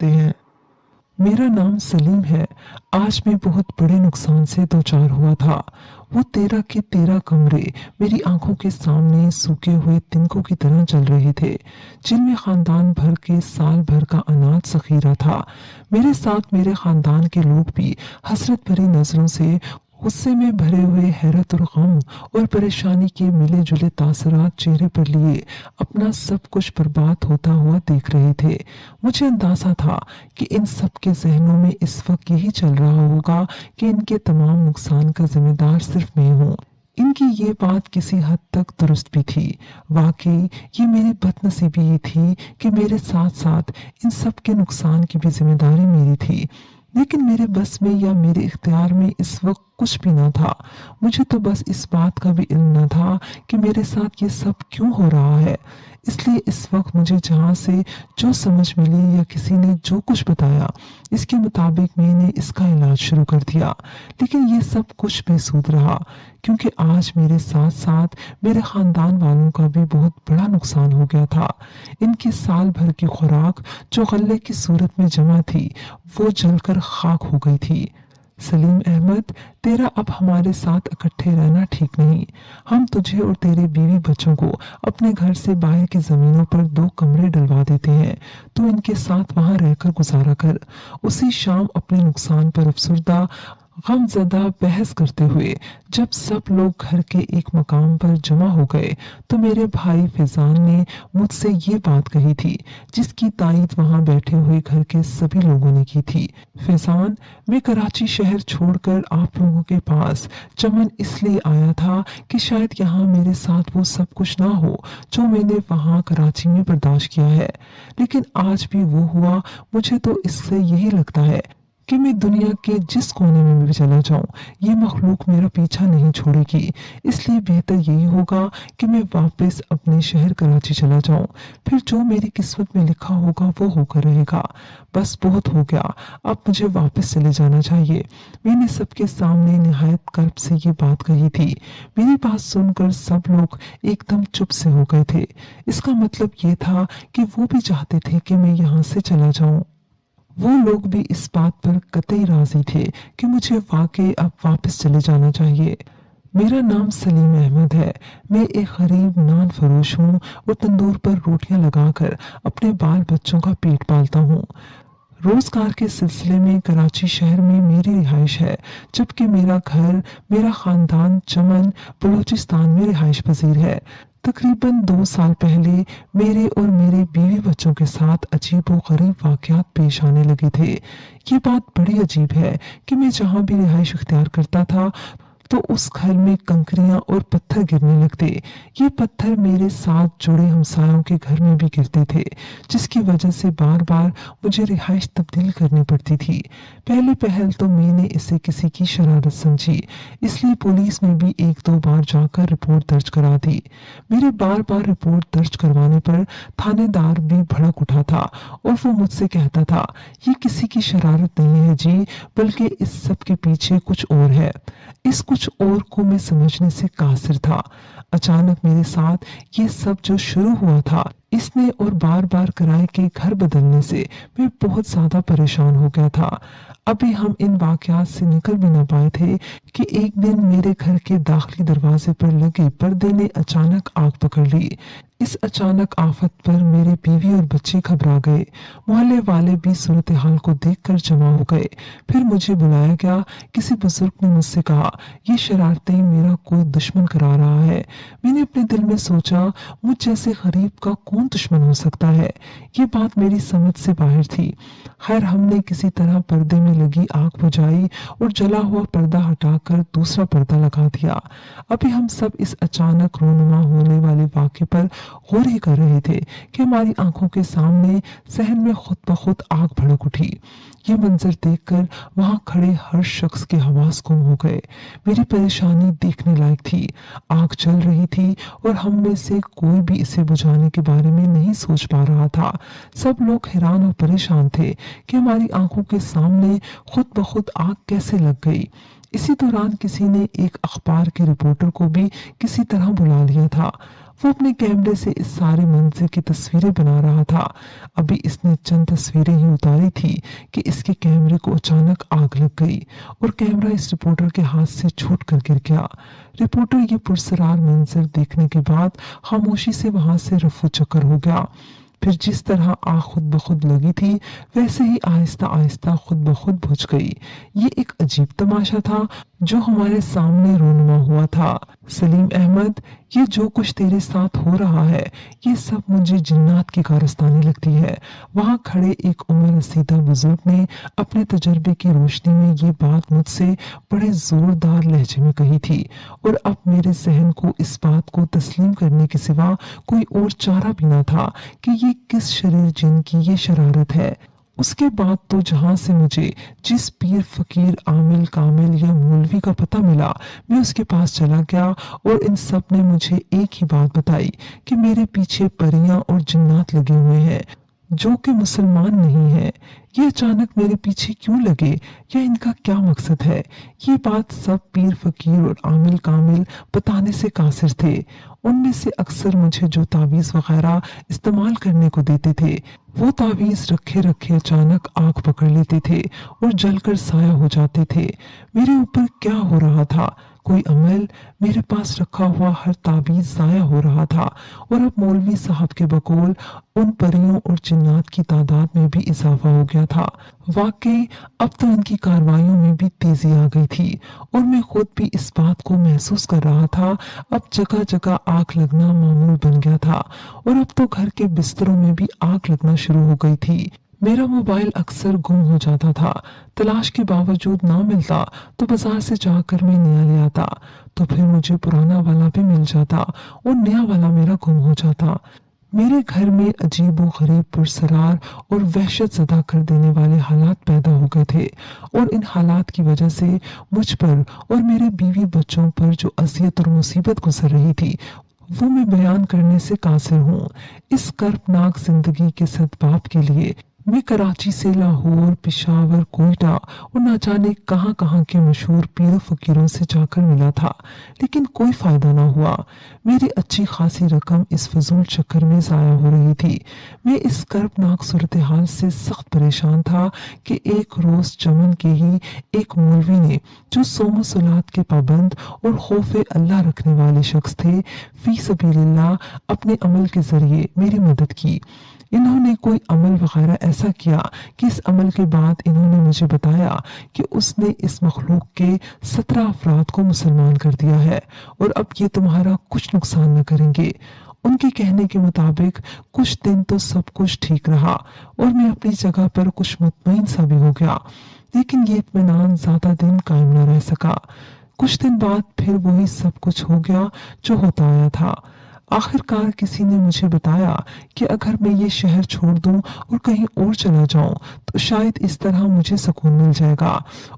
सकते हैं। मेरा नाम सलीम है। आज मैं बहुत बड़े नुकसान से दो चार हुआ था। वो 13 के 13 कमरे मेरी आंखों के सामने सूखे हुए तिनकों की तरह जल रहे थे, जिनमें खानदान भर के साल भर का अनाज जखीरा था। मेरे साथ मेरे खानदान के लोग भी हसरत भरी नजरों से, गुस्से में भरे हुए हैरत और गम और परेशानी के मिले जुले तासरात चेहरे पर लिए अपना सब कुछ बर्बाद होता हुआ देख रहे थे। मुझे अंदाजा था कि इन सब के जहनों में इस वक्त यही चल रहा होगा कि इनके तमाम नुकसान का जिम्मेदार सिर्फ मैं हूँ। इनकी ये बात किसी हद तक दुरुस्त भी थी। वाकई ये मेरी बदनसीबी ही थी कि मेरे साथ साथ इन सब के नुकसान की भी जिम्मेदारी मेरी थी। लेकिन मेरे बस में या मेरे इख्तियार में इस वक्त कुछ भी न था। मुझे तो बस इस बात का भी इल्म न था कि मेरे साथ ये सब क्यों हो रहा है। इसलिए इस वक्त मुझे जहाँ से जो समझ मिली या किसी ने जो कुछ बताया, इसके मुताबिक मैंने इसका इलाज शुरू कर दिया। लेकिन ये सब कुछ बेसूद रहा, क्योंकि आज मेरे साथ साथ मेरे खानदान वालों का भी बहुत बड़ा नुकसान हो गया था। इनकी साल भर की खुराक जो गल्ले की सूरत में जमा थी, वो जलकर खाक हो गई थी। सलीम अहमद, तेरा अब हमारे साथ इकट्ठे रहना ठीक नहीं। हम तुझे और तेरे बीवी बच्चों को अपने घर से बाहर की जमीनों पर 2 कमरे डलवा देते हैं। तू इनके साथ वहां रहकर गुजारा कर। उसी शाम अपने नुकसान पर अफसुर्दा, गमज़दा बहस करते हुए जब सब लोग घर के एक मकाम पर जमा हो गए, तो मेरे भाई फैजान ने मुझसे ये बात कही थी, जिसकी तायीद वहां बैठे हुए घर के सभी लोगों ने की थी। फैजान, मैं कराची शहर छोड़कर आप लोगों के पास चमन इसलिए आया था कि शायद यहाँ मेरे साथ वो सब कुछ ना हो जो मैंने वहाँ कराची में बर्दाश्त किया है। लेकिन आज भी वो हुआ। मुझे तो इससे यही लगता है कि मैं दुनिया के जिस कोने में भी चला जाऊं, ये मखलूक मेरा पीछा नहीं छोड़ेगी। इसलिए बेहतर यही होगा कि मैं वापस अपने शहर कराची चला जाऊं। फिर जो मेरी किस्मत में लिखा होगा वो होकर रहेगा। बस बहुत हो गया, अब मुझे वापस चले जाना चाहिए। मैंने सबके सामने निहायत कर्ब से ये बात कही थी। मेरी बात सुनकर सब लोग एकदम चुप से हो गए थे। इसका मतलब ये था कि वो भी चाहते थे कि मैं यहाँ से चला जाऊं। वो लोग भी इस बात पर कतई राजी थे कि मुझे वाकई अब वापस चले जाना चाहिए। मेरा नाम सलीम अहमद है। मैं एक गरीब नान फरोश हूँ और तंदूर पर रोटियां लगाकर अपने बाल बच्चों का पेट पालता हूँ। रोजगार के सिलसिले में कराची शहर में मेरी रिहाइश है, जबकि मेरा घर, मेरा खानदान चमन बलूचिस्तान में रिहाइश पजीर है। तकरीबन 2 साल पहले मेरे और मेरे बीवी बच्चों के साथ अजीब व गरीब वाकयात पेश आने लगे थे। ये बात बड़ी अजीब है कि मैं जहाँ भी रिहाइश इख्तियार करता था, तो उस घर में कंकरियां और पत्थर गिरने लगते। ये पत्थर मेरे साथ जुड़े हमसायों के घर में भी गिरते थे, जिसकी वजह से बार बार मुझे रिहाइश तब्दील करनी पड़ती थी। पहले पहल तो मैंने इसे किसी की शरारत समझी, इसलिए पुलिस में भी 1-2 बार जाकर रिपोर्ट दर्ज करा दी। मेरे बार बार रिपोर्ट दर्ज करवाने पर थानेदार भी भड़क उठा था और वो मुझसे कहता था, ये किसी की शरारत नहीं है जी, बल्कि इस सब के पीछे कुछ और है। इस कुछ और को मैं समझने से कासिर था। अचानक मेरे साथ ये सब जो शुरू हुआ था, इसने और बार बार किराए के घर बदलने से मैं बहुत ज्यादा परेशान हो गया था। अभी हम इन वाकयात से निकल भी ना पाए थे कि एक दिन मेरे घर के दाखिली दरवाजे पर लगे पर्दे ने अचानक आग पकड़ ली। इस अचानक आफत पर मेरे बीवी और बच्चे घबरा गए। मोहल्ले वाले भी सूरत हाल को देखकर जमा हो गए। फिर मुझे बुलाया गया। किसी बुजुर्ग ने मुझसे कहा, ये शरारतें मेरा कोई दुश्मन करा रहा है। मैंने अपने दिल में सोचा, मुझ जैसे गरीब का कौन दुश्मन हो सकता है। ये बात मेरी समझ से बाहर थी। खैर, हमने किसी तरह पर्दे में लगी आग बुझाई और जला हुआ पर्दा हटाकर दूसरा पर्दा लगा दिया। अभी हम सब इस अचानक रोनुमा होने वाले वाक़े पर गौर ही कर रहे थे कि हमारी आंखों के सामने सहन में खुद ब खुद आग भड़क उठी। ये मंजर देखकर वहां खड़े हर शख्स के हवास गुम हो गए। मेरी परेशानी देखने लायक थी। आग जल रही थी और हम में से कोई भी इसे बुझाने के बारे में नहीं सोच पा रहा था। सब लोग हैरान और परेशान थे कि हमारी आंखों के सामने खुद ब खुद आग कैसे लग गई। इसी दौरान किसी ने एक अखबार के रिपोर्टर को भी किसी तरह बुला लिया था। वो अपने कैमरे से इस सारे मंजर की तस्वीरें बना रहा था। अभी इसने चंद तस्वीरें ही उतारी थी कि इसके कैमरे को अचानक आग लग गई और कैमरा इस रिपोर्टर के हाथ से छूट कर गिर गया। रिपोर्टर ये पुरसरार मंजर देखने के बाद खामोशी से वहां से रफू चक्कर हो गया। फिर जिस तरह आग खुद ब खुद लगी थी वैसे ही आहिस्ता आहिस्ता खुद ब खुद बुझ गई। ये एक अजीब तमाशा था जो हमारे सामने रूनुमा हुआ था। सलीम अहमद, ये जो कुछ तेरे साथ हो रहा है ये सब मुझे जिन्नात की कारस्तानी लगती है। वहां खड़े एक उम्र रसीदा बुजुर्ग ने अपने तजर्बे की रोशनी में ये बात मुझसे बड़े जोरदार लहजे में कही थी और अब मेरे जहन को इस बात को तस्लीम करने के सिवा कोई और चारा भी न था कि ये किस शरीर जिन की ये शरारत है। उसके बाद तो जहां से मुझे जिस पीर फकीर आमिल कामिल या मौलवी का पता मिला मैं उसके पास चला गया और इन सब ने मुझे एक ही बात बताई कि मेरे पीछे परियां और जिन्नात लगे हुए हैं जो कि मुसलमान नहीं है। ये अचानक मेरे पीछे क्यों लगे या इनका क्या मकसद है? ये बात सब पीर फकीर और आमिल कामिल बताने से कासिर थे। उनमें से अक्सर मुझे जो तावीज़ वगैरह इस्तेमाल करने को देते थे वो तावीज़ रखे रखे अचानक आग पकड़ लेते थे और जलकर साया हो जाते थे। मेरे ऊपर क्या हो रहा था? कोई अमल? मेरे पास रखा हुआ हर तावीज़ ज़ाया हो रहा था और अब मौलवी साहब के बकौल उन परियों और जिन्नात की तादाद में भी इजाफा हो गया था। वाकई अब तो इनकी कार्रवाइयों में भी तेजी आ गई थी और मैं खुद भी इस बात को महसूस कर रहा था। अब जगह जगह आग लगना मामूल बन गया था और अब तो घर के बिस्तरों में भी आग लगना शुरू हो गई थी। मेरा मोबाइल अक्सर गुम हो जाता था। तलाश के बावजूद ना मिलता तो बाजार से जाकर मैं नया ले आता, तो फिर मुझे पुराना वाला भी मिल जाता और नया वाला मेरा गुम हो जाता। मेरे घर में अजीबो गरीब पुरसरार और वहशत ज़दा कर देने वाले हालात पैदा हो गए थे और इन हालात की वजह से मुझ पर और मेरे बीवी बच्चों पर जो अजियत और मुसीबत गुजर रही थी वो मैं बयान करने से कासिर हूँ। इस कर्बनाक जिंदगी के सद्भाव के लिए मैं कराची से लाहौर, पेशावर, कोयटा और न जाने कहाँ कहाँ के मशहूर पीरों फकीरों से जाकर मिला था, लेकिन कोई फायदा ना हुआ। मेरी अच्छी खासी रकम इस फजूल चक्कर में ज़ाया हो रही थी। मैं इस कर्बनाक सूरत हाल से सख्त परेशान था कि एक रोज़ चमन के ही एक मौलवी ने, जो सोमो सलात के पाबंद और खौफ अल्लाह रखने वाले शख्स थे, फी सबीलिल्लाह अपने अमल के जरिए मेरी मदद की। इन्होंने कोई अमल वगैरह ऐसा किया कि इस अमल के बाद इन्होंने मुझे बताया कि उसने इस मखलूक के 17 अफराद को मुसलमान कर दिया है और अब ये तुम्हारा कुछ नुकसान न करेंगे। उनके कहने के मुताबिक कुछ दिन तो सब कुछ ठीक रहा और मैं अपनी जगह पर कुछ मुतमईन सा भी हो गया, लेकिन ये इत्मीनान ज्यादा दिन कायम न रह सका। कुछ दिन बाद फिर वही सब कुछ हो गया जो होता आया था। आखिरकार किसी ने मुझे बताया कि अगर मैं ये शहर छोड़ दूं और कहीं और चला जाऊं तो शायद इस तरह मुझे सुकून मिल जाएगा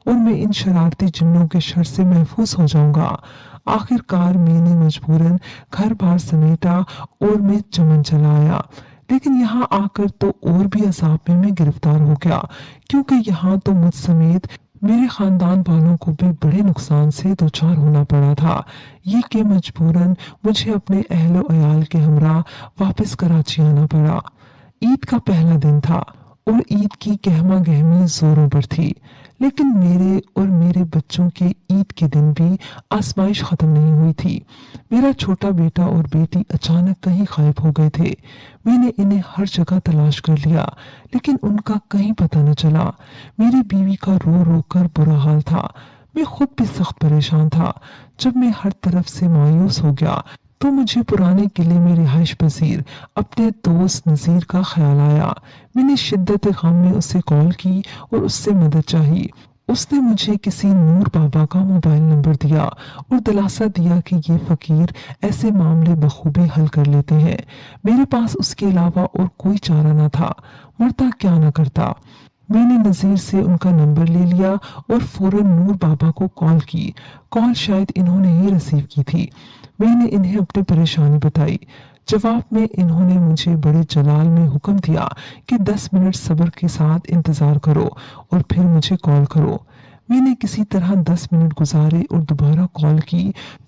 और मैं इन शरारती जिन्नों के शर से महफूज हो जाऊंगा। आखिरकार मैंने मजबूरन घर बार समेटा और मैं चमन चला आया, लेकिन यहाँ आकर तो और भी अजाब में मैं गिरफ्तार हो गया, क्योंकि यहाँ तो मुझ समेत मेरे खानदान वालों को भी बड़े नुकसान से दो चार होना पड़ा था। ये कि मजबूरन मुझे अपने अहलो अयाल के हमरा वापस कराची आना पड़ा। ईद का पहला दिन था और ईद की गहमा गहमी जोरों पर थी, लेकिन मेरे और मेरे बच्चों के ईद के दिन भी आजमाइश खत्म नहीं हुई थी। मेरा छोटा बेटा और बेटी अचानक कहीं गायब हो गए थे। मैंने इन्हें हर जगह तलाश कर लिया, लेकिन उनका कहीं पता न चला। मेरी बीवी का रो रो कर बुरा हाल था। मैं खुद भी सख्त परेशान था। जब मैं हर तरफ से मायूस हो गया तो मुझे पुराने किले में रिहाइश पजीर अपने दोस्त नजीर का ख्याल आया। मैंने शिद्दत गम में उसे कॉल की और उससे मदद चाही। उसने मुझे किसी नूर बाबा का मोबाइल नंबर दिया और दिलासा दिया कि ये फकीर ऐसे मामले बखूबी हल कर लेते हैं। मेरे पास उसके अलावा और कोई चारा न था, मरता क्या न करता। मैंने नजीर से उनका नंबर ले लिया और फौरन नूर बाबा को कॉल की। कॉल शायद इन्होंने ही रिसीव की थी। मैंने इन्हें अपनी परेशानी बताई। जवाब में इन्होंने मुझे बड़े जलाल में हुक्म दिया कि 10 मिनट सब्र के साथ इंतजार करो और फिर मुझे कॉल करो। मैंने किसी तरह 10 मिनट गुजारे और दोबारा कॉल की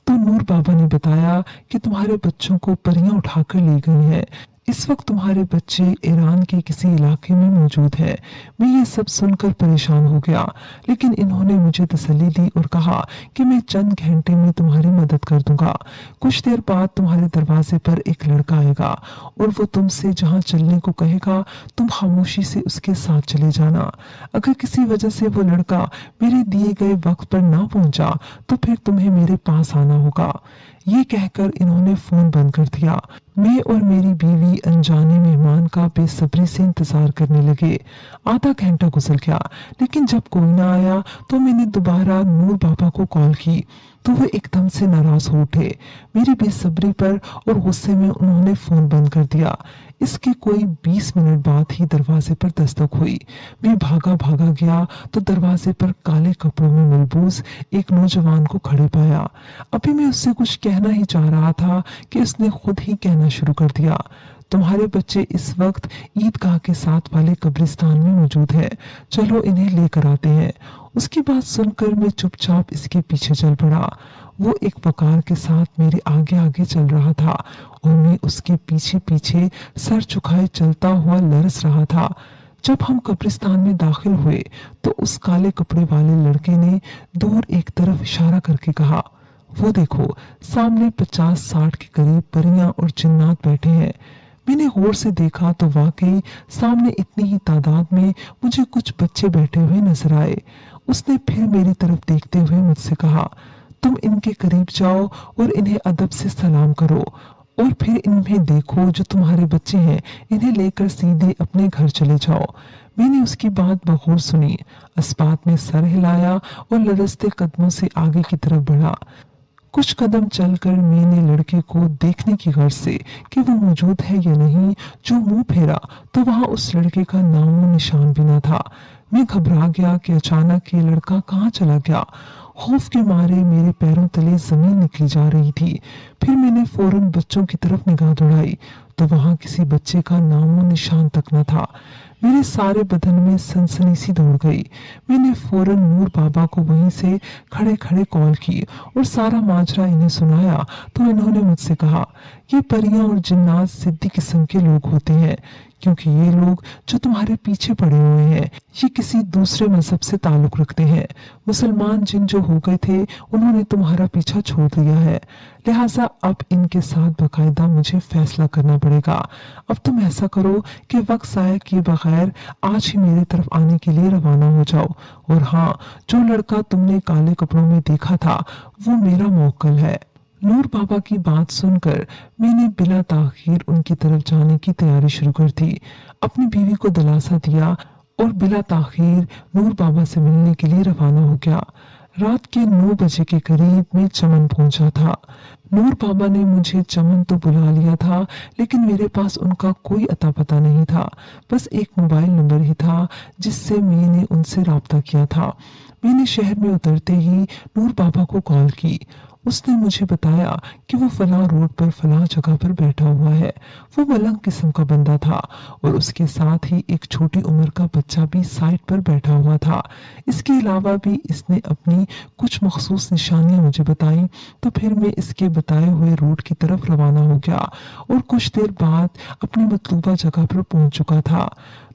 तो नूर बाबा ने बताया कि तुम्हारे बच्चों को परियां उठाकर ले गई हैं। इस वक्त तुम्हारे बच्चे ईरान के किसी इलाके में मौजूद हैं। मैं ये सब सुनकर परेशान हो गया, लेकिन इन्होंने मुझे तसल्ली दी और कहा कि मैं चंद घंटे में तुम्हारी मदद कर दूंगा। कुछ देर बाद तुम्हारे दरवाजे पर एक लड़का आएगा और वो तुमसे जहाँ चलने को कहेगा तुम खामोशी से उसके साथ चले जाना। अगर किसी वजह से वो लड़का मेरे दिए गए वक्त पर ना पहुंचा तो फिर तुम्हें मेरे पास आना होगा। ये कहकर इन्होंने फोन बंद कर दिया। मैं और मेरी बीवी अनजाने मेहमान का बेसब्री से इंतजार करने लगे। आधा घंटा गुजर गया, लेकिन जब कोई ना आया तो मैंने दोबारा नूर बाबा को कॉल की तो वो एकदम से नाराज हो उठे। मेरी बेसब्री पर और गुस्से में उन्होंने फोन बंद कर दिया। इसके कोई 20 मिनट बाद ही दरवाजे पर दस्तक हुई। मैं भागा भागा गया तो दरवाजे पर काले कपड़ों में मलबूस एक नौजवान को खड़े पाया। अभी मैं उससे कुछ कहना ही चाह रहा था कि उसने खुद ही कहना शुरू कर दिया, तुम्हारे बच्चे इस वक्त ईदगाह के साथ वाले कब्रिस्तान में मौजूद हैं। चलो इन्हें लेकर आते हैं। उसकी बात सुनकर मैं चुपचाप इसके पीछे चल पड़ा। वो एक वकार के साथ मेरे आगे आगे चल रहा था और मैं उसके पीछे पीछे सर झुकाए चलता हुआ लरस रहा था। जब हम कब्रिस्तान में दाखिल हुए तो उस काले कपड़े वाले लड़के ने दूर एक तरफ इशारा करके कहा, वो देखो, सामने 50-60 के करीब परियां और जिन्नात बैठे हैं। मैंने गौर से देखा तो वाकई सामने इतनी ही तादाद में मुझे कुछ बच्चे बैठे हुए नजर आए। उसने फिर मेरी तरफ देखते हुए मुझसे कहा, तुम इनके करीब जाओ और इन्हें अदब से सलाम करो और फिर इनमें देखो जो तुम्हारे बच्चे हैं, इन्हें लेकर सीधे अपने घर चले जाओ। मैंने उसकी बात बगौर सुनी, अस्पात में सर हिलाया और लरजते कदमों से आगे की तरफ बढ़ा। कुछ कदम चलकर मैंने लड़के को देखने की गर्ज से कि वो मौजूद है या नहीं जो मुंह फेरा तो वहां उस लड़के का नामो निशान भी न था। मैं घबरा गया कि अचानक ये लड़का कहाँ चला गया। खौफ के मारे मेरे पैरों तले जमीन निकली जा रही थी। फिर मैंने फौरन बच्चों की तरफ निगाह दौड़ाई तो वहां किसी बच्चे का नामो निशान तक न था। मेरे सारे बदन में सनसनी सी दौड़ गई। मैंने फौरन नूर बाबा को वहीं से खड़े खड़े कॉल की और सारा माजरा इन्हें सुनाया तो इन्होंने मुझसे कहा, ये परियां और जिन्नात सिद्धी किस्म के लोग होते हैं, क्योंकि ये लोग जो तुम्हारे पीछे पड़े हुए हैं ये किसी दूसरे मजहब से ताल्लुक रखते हैं। मुसलमान जिन जो हो गए थे उन्होंने तुम्हारा पीछा छोड़ दिया है, लिहाजा अब इनके साथ बाकायदा मुझे फैसला करना पड़ेगा। अब तुम ऐसा करो कि वक्त ज़ाया किए बगैर आज ही मेरी तरफ आने के लिए रवाना हो जाओ। और हाँ, जो लड़का तुमने काले कपड़ों में देखा था वो मेरा मौक्कल है। नूर बाबा की बात सुनकर मैंने बिला ताखीर उनकी तरफ जाने की तैयारी शुरू कर दी। अपनी बीवी को दिलासा दिया और बिला ताखीर नूर बाबा से मिलने के लिए रवाना हो गया। रात के 9 बजे के करीब मैं चमन पहुंचा था। नूर बाबा ने मुझे चमन तो बुला लिया था, लेकिन मेरे पास उनका कोई अता पता नहीं था। बस एक मोबाइल नंबर ही था जिससे मैंने उनसे राब्ता किया था। मैंने शहर में उतरते ही नूर बाबा को कॉल की। उसने मुझे बताया कि वो फलां रोड पर फलां जगह पर बैठा हुआ है। वो मलंग किस्म का बंदा था और उसके साथ ही एक छोटी उम्र का बच्चा भी साइड पर बैठा हुआ था। इसके अलावा भी इसने अपनी कुछ मखसूस निशानियां मुझे बताई तो फिर मैं इसके बताए हुए रूट की तरफ रवाना हो गया और कुछ देर बाद अपनी मतलूबा जगह पर पहुंच चुका था।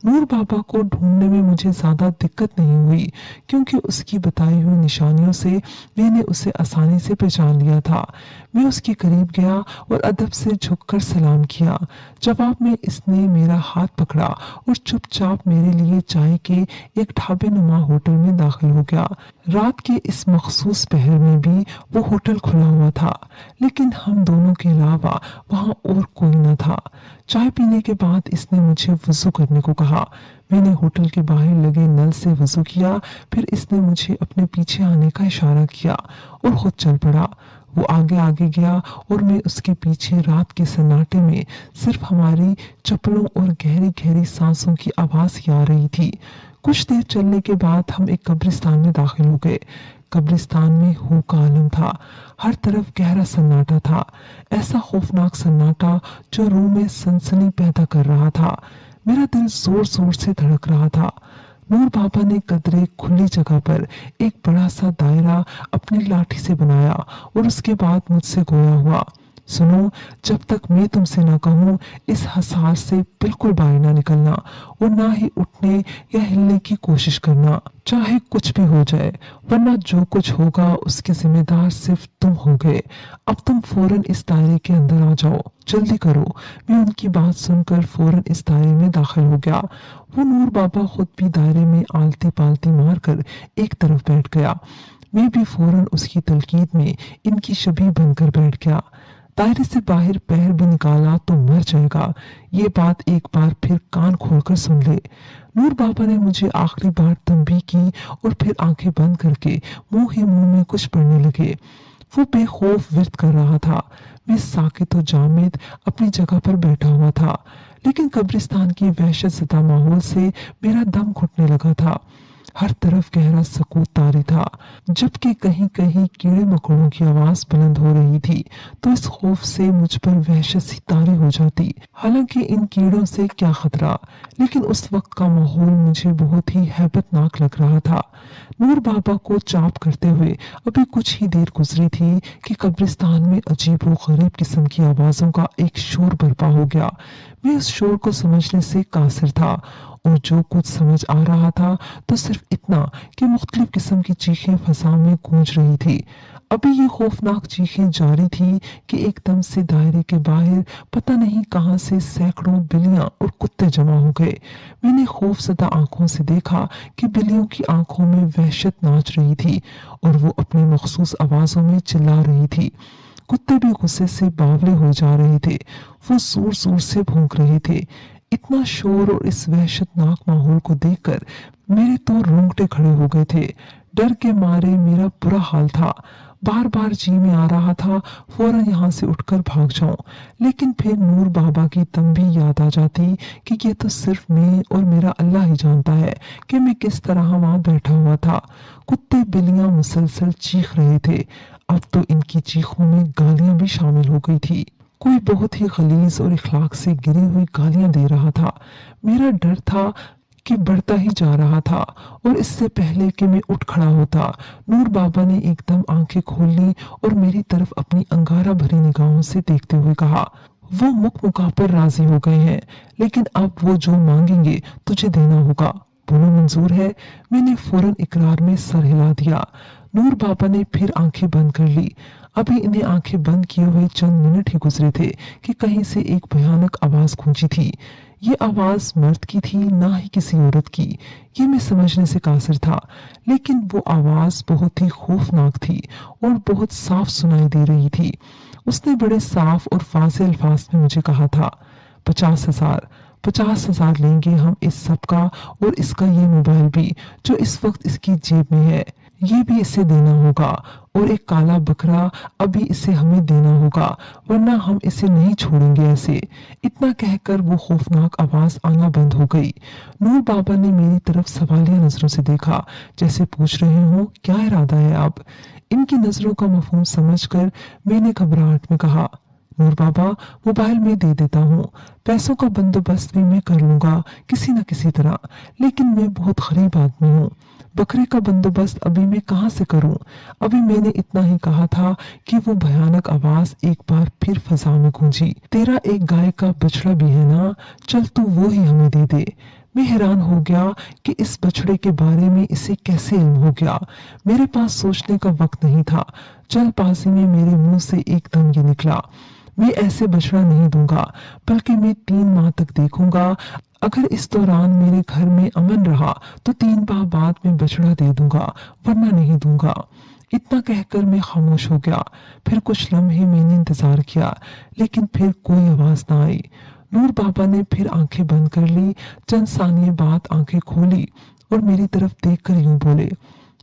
नूर बाबा को ढूंढने में मुझे ज्यादा दिक्कत नहीं हुई, क्योंकि उसकी बताई हुई निशानियों से मैंने उसे आसानी से पहचान लिया था। मैं उसके करीब गया और अदब से झुककर सलाम किया। जवाब में इसने मेरा हाथ पकड़ा और चुपचाप मेरे लिए चाय के एक ढाबे नुमा होटल में दाखिल हो गया। रात के इस मखसूस पहर में भी वो होटल खुला हुआ था, लेकिन हम दोनों के अलावा वहां और कोई न था। चाय पीने के बाद इसने मुझे वजू करने को कहा। मैंने होटल के बाहर लगे नल से वजू किया। फिर इसने मुझे अपने पीछे आने का इशारा किया और खुद चल पड़ा। वो आगे आगे गया और मैं उसके पीछे। रात के सन्नाटे में सिर्फ हमारी चप्पलों और गहरी गहरी सांसों की आवाज ही आ रही थी। कुछ देर चलने के बाद हम एक कब्रिस्तान में दाखिल हो गए। कब्रिस्तान में हू का आलम था। हर तरफ गहरा सन्नाटा था, ऐसा खौफनाक सन्नाटा जो रूह में सनसनी पैदा कर रहा था। मेरा दिल जोर जोर से धड़क रहा था। नूर बाबा ने कदरे खुली जगह पर एक बड़ा सा दायरा अपनी लाठी से बनाया और उसके बाद मुझसे गोया हुआ, सुनो, जब तक मैं तुमसे ना कहूँ इस हसार से बिल्कुल बाहर ना निकलना और ना ही उठने या हिलने की कोशिश करना, चाहे कुछ भी हो जाए, वरना जो कुछ होगा उसके जिम्मेदार सिर्फ तुम होगे। अब तुम फौरन इस दायरे के अंदर आ जाओ, जल्दी करो। मैं उनकी बात सुनकर फौरन इस दायरे में दाखिल हो गया। वो नूर बाबा खुद भी दायरे में आलती पालती मारकर एक तरफ बैठ गया। मैं भी फौरन उसकी तलकीद में इनकी शबीह बनकर बैठ गया। दायरे से बाहर पैर भी निकाला तो मर जाएगा, ये बात एक बार फिर कान खोलकर सुन ले। नूर बाबा ने मुझे आखिरी बार तंबीह की और फिर आंखें बंद करके मुंह ही मुंह में कुछ पढ़ने लगे। वो बेखौफ विर्द कर रहा था। मैं साकित और जामिद अपनी जगह पर बैठा हुआ था, लेकिन कब्रिस्तान की वहशत ज़दा माहौल से मेरा दम घुटने लगा था। हर तरफ गहरा सकूत तारी था, जबकि कहीं कहीं कीड़े मकोड़ों की आवाज बुलंद हो रही थी, तो इस खौफ से मुझ पर वहशत सी तारी हो जाती। हालांकि इन कीड़ों से क्या खतरा, लेकिन उस वक्त का माहौल मुझे बहुत ही हैबतनाक लग रहा था। नूर बाबा को चाप करते हुए अभी कुछ ही देर गुजरी थी कि कब्रिस्तान में अजीब व गरीब किस्म की आवाजों का एक शोर बर्पा हो गया। मैं उस शोर को समझने से कासिर था, और जो कुछ समझ आ रहा था तो सिर्फ इतना कि मुख्तलिफ किस्म की चीखें फसा में गूंज रही थी। अभी ये खौफनाक चीखें जारी थी कि एकदम से दायरे के बाहर पता नहीं कहां से सैकड़ों बिल्लियां और कुत्ते जमा हो गए। मैंने खौफजदा आंखों से देखा कि बिल्लियों की आंखों में वहशत नाच रही थी और वो अपनी मखसूस आवाजों में चिल्ला रही थी। कुत्ते भी गुस्से से बावले हो जा रहे थे, वो जोर जोर से भौंक रहे थे। इतना शोर और इस वहशतनाक माहौल को देखकर मेरे तो रोंगटे खड़े हो गए थे। डर के मारे मेरा बुरा हाल था। बार बार जी में आ रहा था फौरन यहाँ से उठकर भाग जाऊं, लेकिन फिर नूर बाबा की तंबीह याद आ जाती कि ये तो सिर्फ मैं और मेरा अल्लाह ही जानता है कि मैं किस तरह वहां बैठा हुआ था। कुत्ते बिल्लियां मुसलसल चीख रहे थे। अब तो इनकी चीखों में गालियां भी शामिल हो गई थी। कोई बहुत ही गलीज और इखलाक से गिरी हुई गालियां दे रहा था। मेरा डर था कि बढ़ता ही जा रहा था, और इससे पहले कि मैं उठ खड़ा होता, नूर बाबा ने एकदम आंखें खोल ली और मेरी तरफ अपनी अंगारा भरी निगाहों से देखते हुए कहा, वो मुकमुका पर राजी हो गए हैं, लेकिन अब वो जो मांगेंगे तुझे देना होगा। बोलो, मंजूर है? मैंने फौरन इकरार में सर हिला दिया। नूर बाबा ने फिर आंखें बंद कर ली। अभी इन्हें आंखें बंद किए हुए चंद मिनट ही गुजरे थे कि कहीं से एक भयानक आवाज गूंजी थी। ये आवाज मर्द की थी, ना ही किसी औरत की। ये मैं समझने से कासिर था, लेकिन वो आवाज बहुत ही खौफनाक थी और बहुत साफ सुनाई दे रही थी। उसने बड़े साफ और फाज़े अल्फाज में मुझे कहा था, 50,000, 50,000 लेंगे हम इस सब का, और इसका ये मोबाइल भी जो इस वक्त इसकी जेब में है, ये भी इसे देना होगा, और एक काला बकरा अभी इसे हमें देना होगा, वरना हम इसे नहीं छोड़ेंगे ऐसे। इतना कहकर वो खौफनाक आवाज आना बंद हो गई। नूर बाबा ने मेरी तरफ सवालिया नजरों से देखा, जैसे पूछ रहे हो क्या इरादा है अब। इनकी नजरों का मफहूम समझकर मैंने घबराहट में कहा, नूर बाबा, मोबाइल में दे देता हूँ, पैसों का बंदोबस्त भी मैं कर लूंगा किसी न किसी तरह, लेकिन मैं बहुत गरीब आदमी हूँ। बकरे का बंदोबस्त अभी मैं कहाँ से करूं? अभी मैंने इतना ही कहा था कि वो भयानक आवाज एक बार फिर फजा में गूंजी, तेरा एक गाय का बछड़ा भी है ना, चल तू वो ही हमें दे दे। मैं हैरान हो गया कि इस बछड़े के बारे में इसे कैसे इल्म हो गया। मेरे पास सोचने का वक्त नहीं था। जल्दबाजी में मेरे मुंह से एकदम ये निकला, मैं ऐसे बछड़ा नहीं दूंगा, बल्कि मैं 3 माह तक देखूंगा। अगर इस दौरान मेरे घर में अमन रहा तो 3 माह बाद मैं बछड़ा दे दूंगा, वरना नहीं दूंगा। इतना कहकर मैं खामोश हो गया। फिर कुछ लम्हे मैंने इंतजार किया, लेकिन फिर कोई आवाज ना आई। नूर बाबा ने फिर आंखें बंद कर ली। चंद सानिये बाद आंखें खोली और मेरी तरफ देखकर यूं बोले,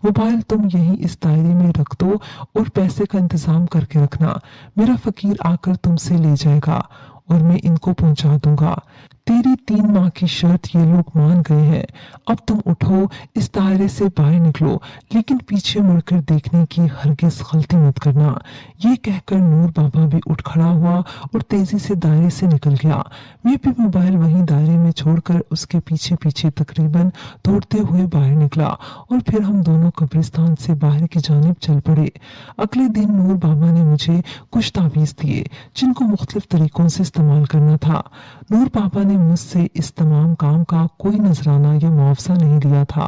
मोबाइल तुम यहीं इस दायरे में रख दो और पैसे का इंतजाम करके रखना। मेरा फकीर आकर तुमसे ले जाएगा और मैं इनको पहुंचा दूंगा। तेरी 3 माह की शर्त ये लोग मान गए हैं। अब तुम उठो, इस दायरे से बाहर निकलो, लेकिन पीछे मुड़कर देखने की हरगिज़ गलती मत करना। ये कहकर नूर बाबा भी उठ खड़ा हुआ और तेजी से दायरे से निकल गया। मैं भी मोबाइल वहीं दायरे में छोड़कर उसके पीछे पीछे तकरीबन दौड़ते हुए बाहर निकला और फिर हम दोनों कब्रिस्तान से बाहर की जानिब चल पड़े। अगले दिन नूर बाबा ने मुझे कुछ तावीज़ दिए जिनको मुख्तलिफ तरीकों से इस्तेमाल करना था। नूर बाबा ने मुझसे इस तमाम काम का कोई नजराना या मुआवजा नहीं लिया था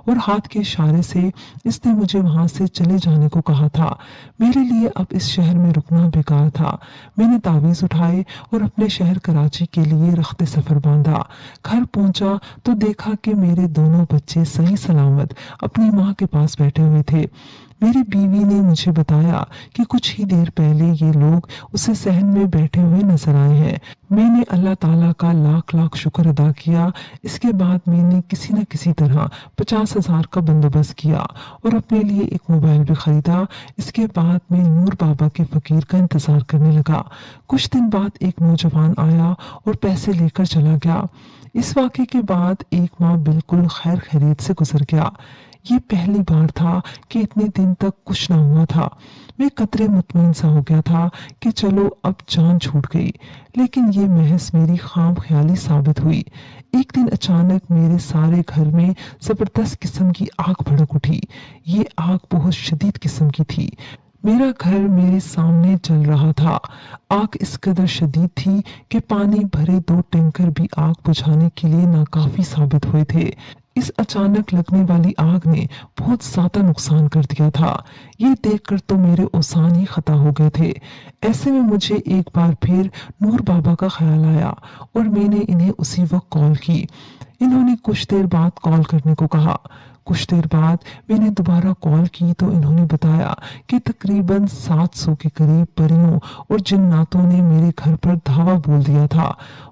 और हाथ के इशारे से इसने मुझे वहां से चले जाने को कहा था। मेरे लिए अब इस शहर में रुकना बेकार था। मैंने तावीज़ उठाए और अपने शहर कराची के लिए रख्ते सफ़र बांधा। घर पहुंचा तो देखा कि मेरे दोनों बच्चे सही सलामत अपनी माँ के पास बैठे हुए थे। मेरी बीवी ने मुझे बताया कि कुछ ही देर पहले ये लोग उसे सहन में बैठे हुए नजर आए हैं। मैंने अल्लाह ताला का लाख लाख शुक्र अदा किया। इसके बाद मैंने किसी न किसी तरह 50,000 का बंदोबस्त किया और अपने लिए एक मोबाइल भी खरीदा। इसके बाद मैं नूर बाबा के फकीर का इंतजार करने लगा। कुछ दिन बाद एक नौजवान आया और पैसे लेकर चला गया। इस वाक़े के बाद एक माह बिल्कुल खैर खैरियत से गुजर गया। ये पहली बार था कि इतने दिन तक कुछ ना हुआ था। मैं कतरे मुतमईन सा हो गया था कि चलो अब जान छूट गई, लेकिन ये महज मेरी खाम ख्याली साबित हुई। एक दिन अचानक मेरे सारे घर में जबरदस्त किस्म की आग भड़क उठी। ये आग बहुत शदीद किस्म की थी। मेरा घर मेरे सामने जल रहा था। आग इस कदर शदीद थी कि पानी भरे 2 टैंकर भी आग बुझाने के लिए नाकाफी साबित हुए थे। इस अचानक लगने वाली आग ने बहुत ज्यादा नुकसान कर दिया था। ये देखकर तो मेरे औसान ही खता हो गए थे। ऐसे में मुझे एक बार फिर नूर बाबा का ख्याल आया और मैंने इन्हें उसी वक्त कॉल की। इन्होंने कुछ देर बाद कॉल करने को कहा। कुछ देर बाद मैंने दोबारा कॉल की तो इन्होंने बताया कि तकरीबन 700 के करीब परियों और जिन्नातों ने मेरे घर पर धावा बोल दिया था।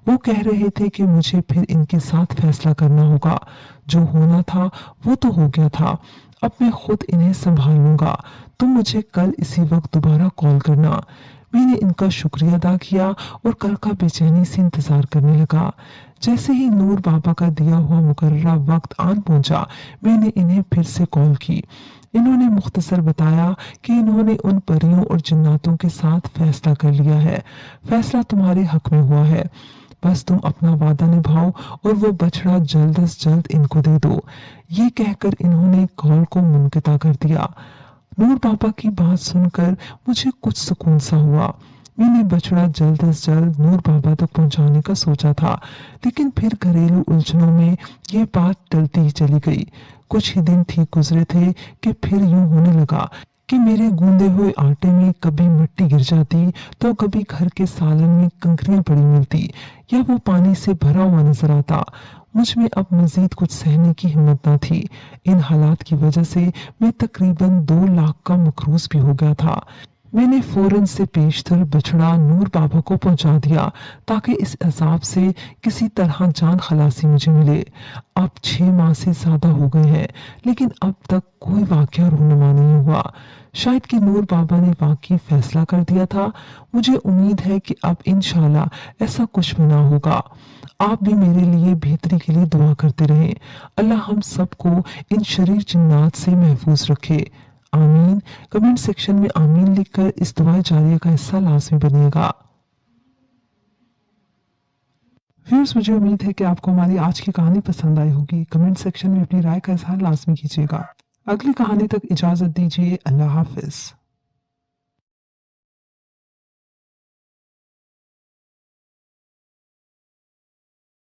वो कह रहे थे कि मुझे फिर इनके साथ फैसला करना होगा। जो होना था वो तो हो गया था। अब मैं खुद इन्हें संभाल लूंगा। तुम मुझे कल इसी वक्त दोबारा कॉल करना। मैंने इनका शुक्रिया अदा किया और कल का बेचैनी से इंतजार करने लगा। जैसे ही नूर बाबा का दिया हुआ मुकर्ररा वक्त आन पहुंचा, मैंने इन्हें फिर से कॉल की। इन्होंने मुख्तसर बताया कि इन्होंने उन परियों और जिन्नातों के साथ फैसला कर लिया है। फैसला तुम्हारे हक में हुआ है। बस तुम अपना वादा निभाओ और वो बछड़ा जल्द अज जल्द इनको दे दो। ये कहकर इन्होंने कॉल को मुनक़ता कर दिया। नूर बाबा की बात सुनकर मुझे कुछ सुकून सा हुआ। मैंने बछड़ा जल्द अज जल्द नूर बाबा तक पहुंचाने का सोचा था, लेकिन फिर घरेलू उलझनों में ये बात टलती ही चली गई। कुछ ही दिन ठीक गुजरे थे कि फिर यूं होने लगा कि मेरे गूंदे हुए आटे में कभी मिट्टी गिर जाती तो कभी घर के सालन में कंकरियां पड़ी मिलती या वो पानी से भरा हुआ नजर आता। मुझ में अब मजीद कुछ सहने की हिम्मत न थी। इन हालात की वजह से मैं तकरीबन 2 लाख का मकरूज भी हो गया था। मैंने फौरन से पेशतर बछड़ा नूर बाबा को पहुंचा दिया ताकि इस अजाब से किसी तरह जान खलासी मुझे मिले। अब 6 माह से ज्यादा हो गए हैं, लेकिन अब तक कोई वाकया रूनुमा नहीं हुआ। शायद कि नूर बाबा ने वाकई फैसला कर दिया था। मुझे उम्मीद है कि अब इंशाल्लाह ऐसा कुछ भी ना होगा। आप भी मेरे लिए बेहतरी के लिए दुआ करते रहें। अल्लाह हम सबको इन शरीर जिन्नात से महफूज रखे। आमीन। कमेंट सेक्शन में आमीन लिखकर इस दुआ जारिया का हिस्सा लाजमी बनिएगा। व्यूअर्स, मुझे उम्मीद है कि आपको हमारी आज की कहानी पसंद आई होगी। कमेंट सेक्शन में अपनी राय का इजहार लाजमी कीजिएगा। अगली कहानी तक इजाजत दीजिए। अल्लाह हाफिज।